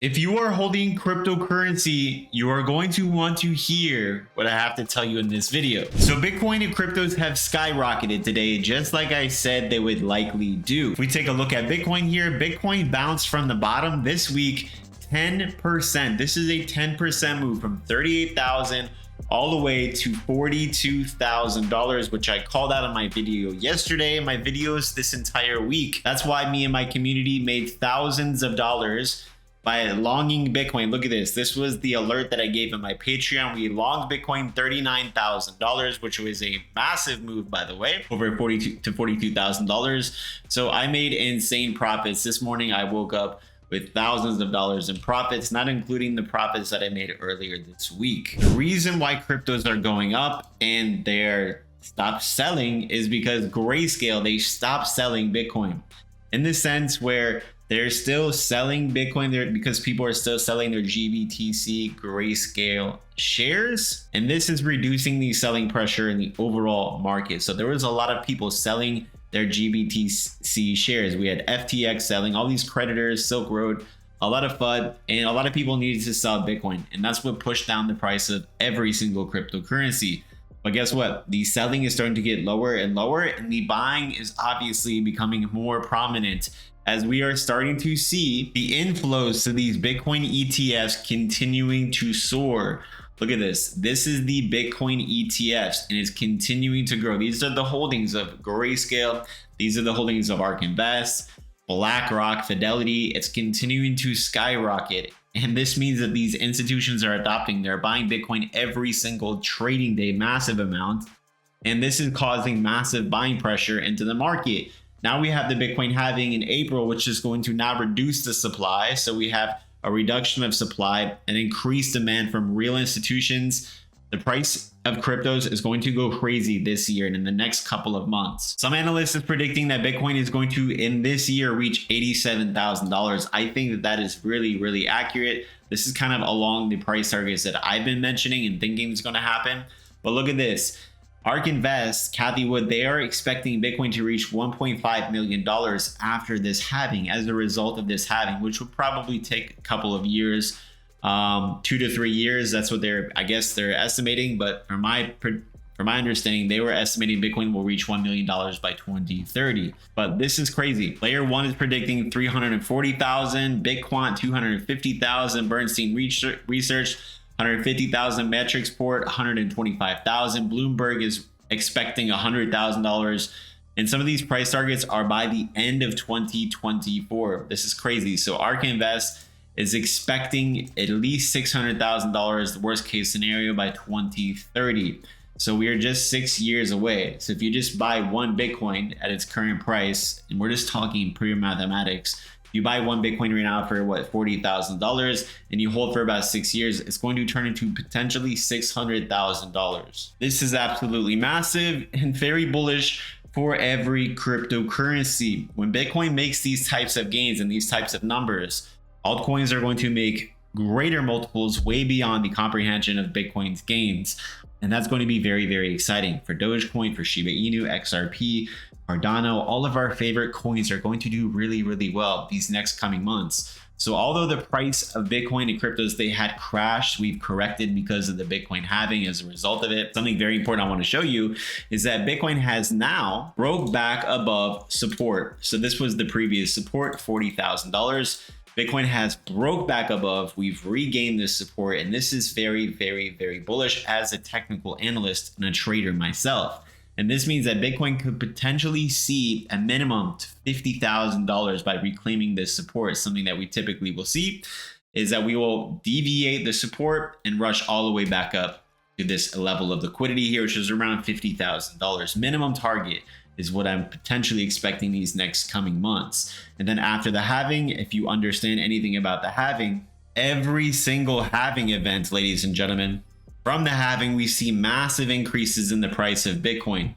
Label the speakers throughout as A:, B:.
A: If you are holding cryptocurrency, you are going to want to hear what I have to tell you in this video. So Bitcoin and cryptos have skyrocketed today, just like I said they would likely do. If we take a look at Bitcoin here, Bitcoin bounced from the bottom this week 10%. This is a 10% move from 38,000 all the way to $42,000, which I called out in my video yesterday, my videos this entire week. That's why me and my community made thousands of dollars by longing Bitcoin. Look at this. This was the alert that I gave in my Patreon. We longed Bitcoin $39,000, which was a massive move, by the way, over $42,000 to $42,000. So I made insane profits. This morning I woke up with thousands of dollars in profits, not including the profits that I made earlier this week. The reason why cryptos are going up and they're stopped selling is because Grayscale, they stopped selling Bitcoin, in the sense where they're still selling Bitcoin there because people are still selling their GBTC Grayscale shares. And this is reducing the selling pressure in the overall market. So there was a lot of people selling their GBTC shares. We had FTX selling, all these creditors, Silk Road, a lot of FUD, and a lot of people needed to sell Bitcoin. And that's what pushed down the price of every single cryptocurrency. But guess what? The selling is starting to get lower and lower, and the buying is obviously becoming more prominent as we are starting to see the inflows to these Bitcoin ETFs continuing to soar. Look at this. This is the Bitcoin ETFs, and it's continuing to grow. These are the holdings of Grayscale. These are the holdings of ARK Invest, BlackRock, Fidelity. It's continuing to skyrocket. And this means that these institutions are adopting, they're buying Bitcoin every single trading day, massive amount. And this is causing massive buying pressure into the market. Now we have the Bitcoin halving in April, which is going to now reduce the supply. So we have a reduction of supply and increased demand from real institutions. The price of cryptos is going to go crazy this year and in the next couple of months. Some analysts are predicting that Bitcoin is going to, in this year, reach $87,000. I think that that is really, really accurate. This is kind of along the price targets that I've been mentioning and thinking is going to happen. But look at this. ARK Invest, Kathy Wood, they are expecting Bitcoin to reach $1.5 million after this halving, as a result of this halving, which would probably take a couple of years, 2 to 3 years. That's what I guess they're estimating. But from my understanding, they were estimating Bitcoin will reach $1 million by 2030. But this is crazy. Layer 1 is predicting 340,000, Bitquant 250,000, Bernstein Research 150,000, Metricsport 125,000, Bloomberg is expecting $100,000, and some of these price targets are by the end of 2024. This is crazy. So ARK Invest is expecting at least $600,000, the worst case scenario, by 2030. So we are just 6 years away. So if you just buy one Bitcoin at its current price, and we're just talking pure mathematics, you buy one Bitcoin right now for what, $40,000, and you hold for about 6 years, it's going to turn into potentially $600,000. This is absolutely massive and very bullish for every cryptocurrency. When Bitcoin makes these types of gains and these types of numbers, altcoins are going to make greater multiples way beyond the comprehension of Bitcoin's gains. And that's going to be very, very exciting for Dogecoin, for Shiba Inu, XRP, Cardano. All of our favorite coins are going to do really, really well these next coming months. So although the price of Bitcoin and cryptos, they had crashed, we've corrected because of the Bitcoin halving as a result of it. Something very important I want to show you is that Bitcoin has now broke back above support. So this was the previous support, $40,000. Bitcoin has broke back above, we've regained this support, and this is very, very, very bullish as a technical analyst and a trader myself. And this means that Bitcoin could potentially see a minimum to $50,000 by reclaiming this support. Something that we typically will see is that we will deviate the support and rush all the way back up to this level of liquidity here, which is around $50,000. Minimum target is what I'm potentially expecting these next coming months. And then after the halving, if you understand anything about the halving, every single halving event, ladies and gentlemen, from the halving, we see massive increases in the price of Bitcoin.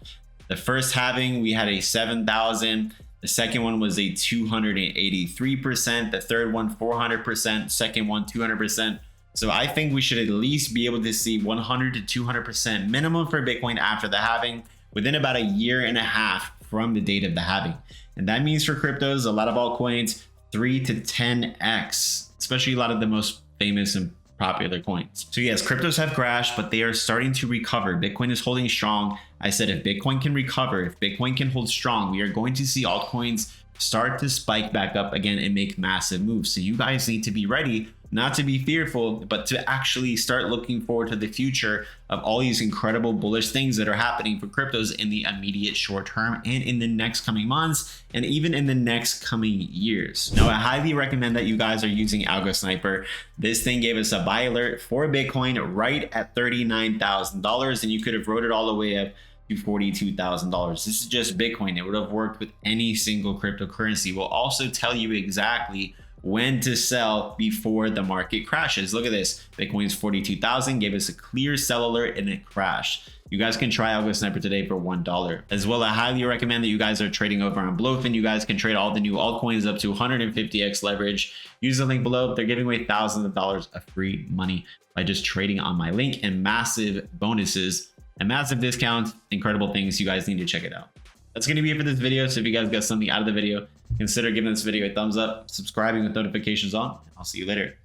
A: The first halving, we had a 7,000. The second one was a 283%. The third one, 400%. Second one, 200%. So I think we should at least be able to see 100 to 200% minimum for Bitcoin after the halving within about a year and a half from the date of the halving. And that means for cryptos, a lot of altcoins, 3 to 10x, especially a lot of the most famous and popular coins. So yes, cryptos have crashed, but they are starting to recover. Bitcoin is holding strong. I said if Bitcoin can recover, if Bitcoin can hold strong, we are going to see altcoins start to spike back up again and make massive moves. So you guys need to be ready, not to be fearful, but to actually start looking forward to the future of all these incredible bullish things that are happening for cryptos in the immediate short term and in the next coming months and even in the next coming years. Now, I highly recommend that you guys are using Algosniper. This thing gave us a buy alert for Bitcoin right at $39,000, and you could have wrote it all the way up to $42,000. This is just Bitcoin. It would have worked with any single cryptocurrency. We'll also tell you exactly when to sell before the market crashes. Look at this. Bitcoin's 42,000, gave us a clear sell alert and it crashed. You guys can try Algosniper today for $1. As well, I highly recommend that you guys are trading over on Blowfin. You guys can trade all the new altcoins up to 150x leverage. Use the link below. They're giving away thousands of dollars of free money by just trading on my link, and massive bonuses and massive discounts, incredible things. You guys need to check it out. That's going to be it for this video. So if you guys got something out of the video, consider giving this video a thumbs up, subscribing with notifications on. I'll see you later.